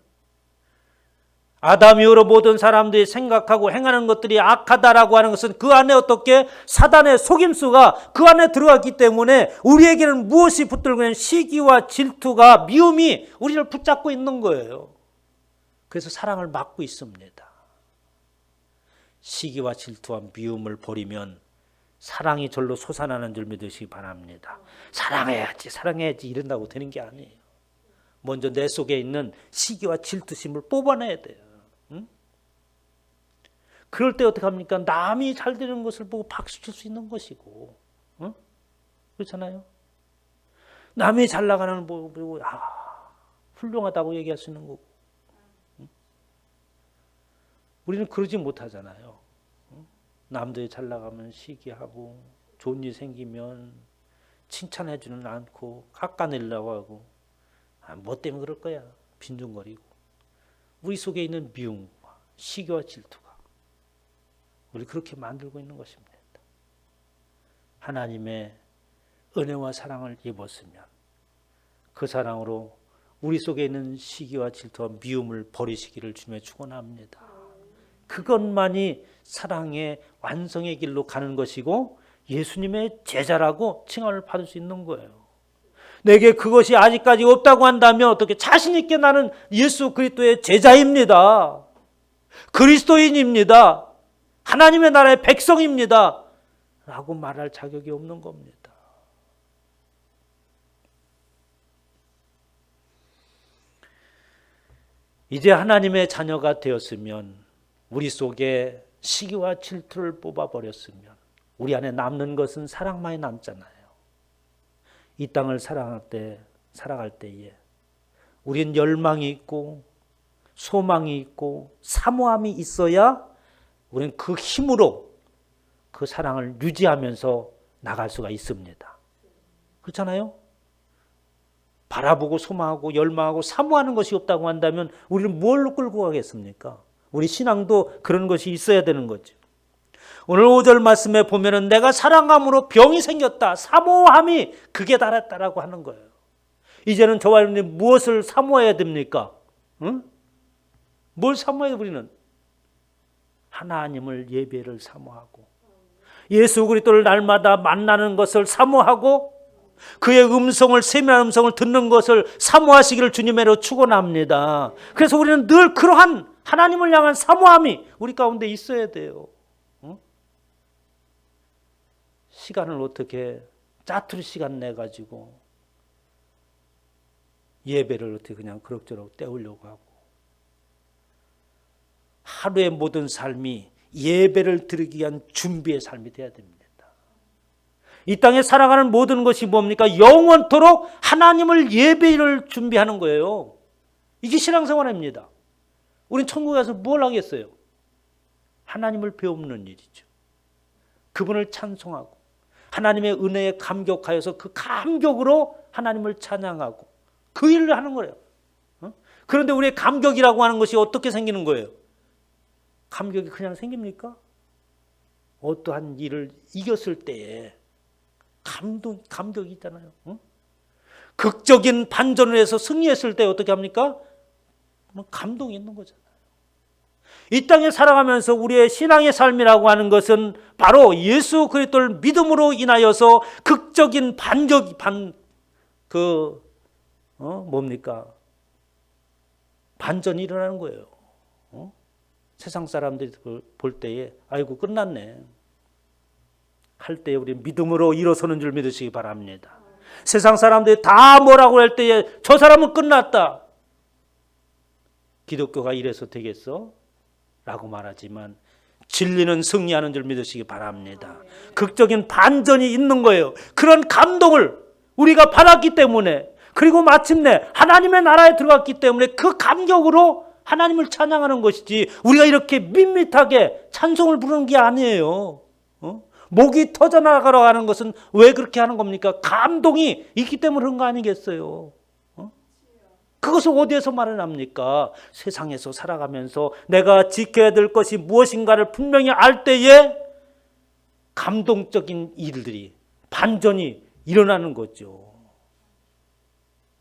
아담 이후로 모든 사람들이 생각하고 행하는 것들이 악하다라고 하는 것은 그 안에 어떻게 사단의 속임수가 그 안에 들어갔기 때문에 우리에게는 무엇이 붙들고 있는 시기와 질투가 미움이 우리를 붙잡고 있는 거예요. 그래서 사랑을 막고 있습니다. 시기와 질투와 미움을 버리면 사랑이 절로 솟아나는 줄 믿으시기 바랍니다. 사랑해야지 이런다고 되는 게 아니에요. 먼저 내 속에 있는 시기와 질투심을 뽑아내야 돼요. 응? 그럴 때 어떻게 합니까? 남이 잘 되는 것을 보고 박수 칠 수 있는 것이고, 응? 그렇잖아요. 남이 잘 나가는 거 보고 훌륭하다고 얘기할 수 있는 거고. 응? 우리는 그러지 못하잖아요. 남들이 잘 나가면 시기하고 좋은 일 생기면 칭찬해주는 않고 깎아내려고 하고 뭐 때문에 그럴 거야 빈둥거리고 우리 속에 있는 미움과 시기와 질투가 우리 그렇게 만들고 있는 것입니다. 하나님의 은혜와 사랑을 입었으면 그 사랑으로 우리 속에 있는 시기와 질투와 미움을 버리시기를 주님의 축원합니다. 그것만이 사랑의 완성의 길로 가는 것이고 예수님의 제자라고 칭함을 받을 수 있는 거예요. 내게 그것이 아직까지 없다고 한다면 어떻게 자신 있게 나는 예수 그리스도의 제자입니다. 그리스도인입니다. 하나님의 나라의 백성입니다. 라고 말할 자격이 없는 겁니다. 이제 하나님의 자녀가 되었으면, 우리 속에 시기와 질투를 뽑아버렸으면 우리 안에 남는 것은 사랑만이 남잖아요. 이 땅을 살아갈 때에 우린 열망이 있고 소망이 있고 사모함이 있어야 우리는 그 힘으로 그 사랑을 유지하면서 나갈 수가 있습니다. 그렇잖아요? 바라보고 소망하고 열망하고 사모하는 것이 없다고 한다면 우리는 뭘로 끌고 가겠습니까? 우리 신앙도 그런 것이 있어야 되는 거죠. 오늘 5절 말씀에 보면은 내가 사랑함으로 병이 생겼다. 사모함이 극에 달했다라고 하는 거예요. 이제는 저와 여러분이 무엇을 사모해야 됩니까? 응? 뭘 사모해야 우리는? 하나님을 예배를 사모하고 예수 그리스도를 날마다 만나는 것을 사모하고 그의 음성을, 세밀한 음성을 듣는 것을 사모하시기를 주님으로 축원합니다. 그래서 우리는 늘 그러한 하나님을 향한 사모함이 우리 가운데 있어야 돼요. 시간을 어떻게 짜투리 시간 내 가지고 예배를 어떻게 그냥 그럭저럭 때우려고 하고, 하루의 모든 삶이 예배를 드리기 위한 준비의 삶이 돼야 됩니다. 이 땅에 살아가는 모든 것이 뭡니까? 영원토록 하나님을 예배를 준비하는 거예요. 이게 신앙생활입니다. 우린 천국에 가서 뭘 하겠어요? 하나님을 배우는 일이죠. 그분을 찬송하고 하나님의 은혜에 감격하여서 그 감격으로 하나님을 찬양하고 그 일을 하는 거예요. 그런데 우리의 감격이라고 하는 것이 어떻게 생기는 거예요? 감격이 그냥 생깁니까? 어떠한 일을 이겼을 때에 감격이 있잖아요. 극적인 반전을 해서 승리했을 때 어떻게 합니까? 감동이 있는 거잖아요. 이 땅에 살아가면서 우리의 신앙의 삶이라고 하는 것은 바로 예수 그리스도를 믿음으로 인하여서 극적인 반전이 일어나는 거예요. 세상 사람들이 볼 때에 아이고 끝났네 할 때에 우리 믿음으로 일어서는 줄 믿으시기 바랍니다. 세상 사람들이 다 뭐라고 할 때에 저 사람은 끝났다. 기독교가 이래서 되겠어? 라고 말하지만 진리는 승리하는 줄 믿으시기 바랍니다. 극적인 반전이 있는 거예요. 그런 감동을 우리가 받았기 때문에, 그리고 마침내 하나님의 나라에 들어갔기 때문에 그 감격으로 하나님을 찬양하는 것이지, 우리가 이렇게 밋밋하게 찬송을 부르는 게 아니에요. 목이 터져나가러 가는 것은 왜 그렇게 하는 겁니까? 감동이 있기 때문에 그런 거 아니겠어요? 그것을 어디에서 마련합니까? 세상에서 살아가면서 내가 지켜야 될 것이 무엇인가를 분명히 알 때에 감동적인 일들이, 반전이 일어나는 거죠.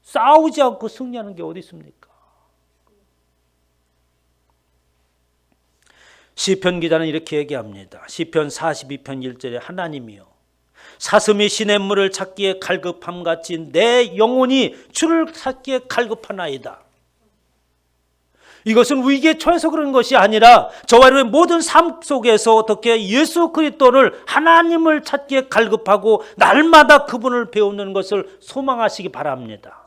싸우지 않고 승리하는 게 어디 있습니까? 시편 기자는 이렇게 얘기합니다. 시편 42편 1절에 하나님이여 사슴이 시냇물을 찾기에 갈급함같이 내 영혼이 주를 찾기에 갈급하나이다. 이것은 위기에 처해서 그런 것이 아니라 저와 여러분의 모든 삶 속에서 어떻게 예수 그리스도를, 하나님을 찾기에 갈급하고 날마다 그분을 배우는 것을 소망하시기 바랍니다.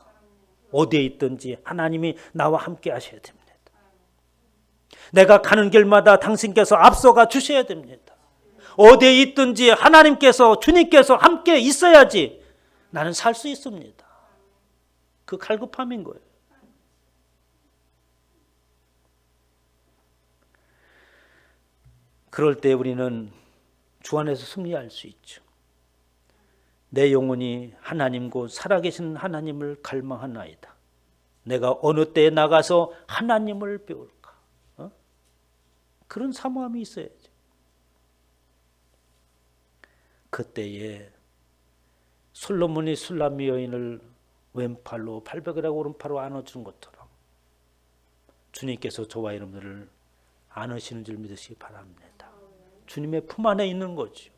어디에 있든지 하나님이 나와 함께 하셔야 됩니다. 내가 가는 길마다 당신께서 앞서가 주셔야 됩니다. 어디에 있든지 하나님께서, 주님께서 함께 있어야지 나는 살 수 있습니다. 그 갈급함인 거예요. 그럴 때 우리는 주 안에서 승리할 수 있죠. 내 영혼이 하나님 곧 살아계신 하나님을 갈망하나이다. 내가 어느 때에 나가서 하나님을 배울까? 그런 사모함이 있어야죠. 그때에 솔로몬이 술람미 여인을 왼팔로 발베개라고 오른팔로 안아주는 것처럼 주님께서 저와 여러분들을 안으시는 줄 믿으시기 바랍니다. 주님의 품 안에 있는 거죠.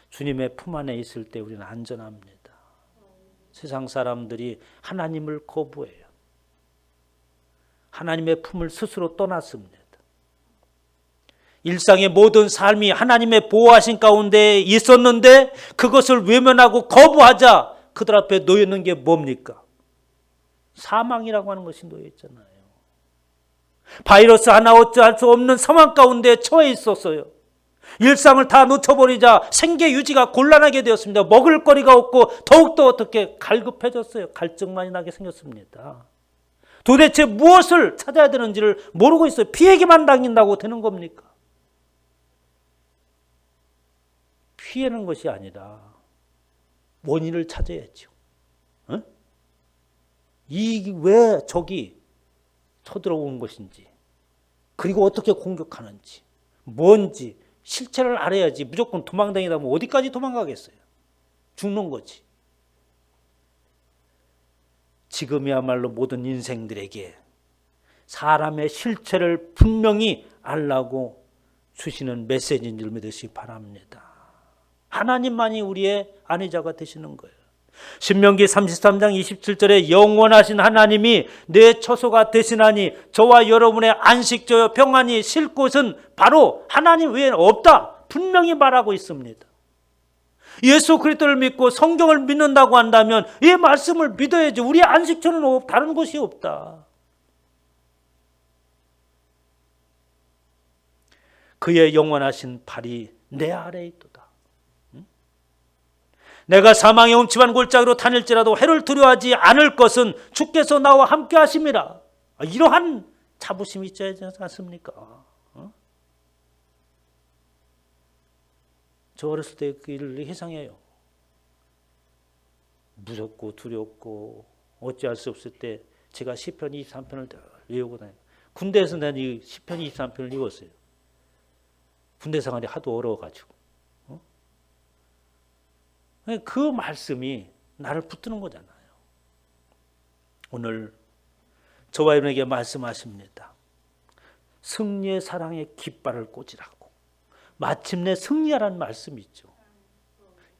주님의 품 안에 있을 때 우리는 안전합니다. 세상 사람들이 하나님을 거부해요. 하나님의 품을 스스로 떠났습니다. 일상의 모든 삶이 하나님의 보호하신 가운데 있었는데 그것을 외면하고 거부하자 그들 앞에 놓여 있는 게 뭡니까? 사망이라고 하는 것이 놓여 있잖아요. 바이러스 하나 어찌할 수 없는 상황 가운데 처해 있었어요. 일상을 다 놓쳐버리자 생계 유지가 곤란하게 되었습니다. 먹을 거리가 없고 더욱더 어떻게 갈급해졌어요. 갈증만이 나게 생겼습니다. 도대체 무엇을 찾아야 되는지를 모르고 있어요. 피해기만 당긴다고 되는 겁니까? 피하는 것이 아니라 원인을 찾아야죠. 어? 왜 적이 쳐들어온 것인지, 그리고 어떻게 공격하는지, 뭔지 실체를 알아야지. 무조건 도망다니다 보면 어디까지 도망가겠어요? 죽는 거지. 지금이야말로 모든 인생들에게 사람의 실체를 분명히 알라고 주시는 메시지인 줄 믿으시기 바랍니다. 하나님만이 우리의 안위자가 되시는 거예요. 신명기 33장 27절에 영원하신 하나님이 내 처소가 되시나니 저와 여러분의 안식처여 평안이 쉴 곳은 바로 하나님 외에는 없다. 분명히 말하고 있습니다. 예수 그리스도를 믿고 성경을 믿는다고 한다면 이 말씀을 믿어야지. 우리의 안식처는 다른 곳이 없다. 그의 영원하신 발이 내 아래에 있도다. 내가 사망의 음침한 골짜기로 다닐지라도 해를 두려워하지 않을 것은 주께서 나와 함께 하심이라. 이러한 자부심이 있어야 되지 않습니까? 저 어렸을 때 그 일을 회상해요. 무섭고 두렵고 어찌할 수 없을 때 제가 시편 23편을 외우고 다녀요. 군대에서 난 이 시편 23편을 읽었어요. 군대 생활이 하도 어려워가지고. 그 말씀이 나를 붙드는 거잖아요. 오늘 저와 여러분에게 말씀하십니다. 승리의 사랑의 깃발을 꽂으라고. 마침내 승리하라는 말씀이 있죠.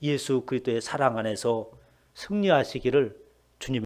예수 그리스도의 사랑 안에서 승리하시기를 주님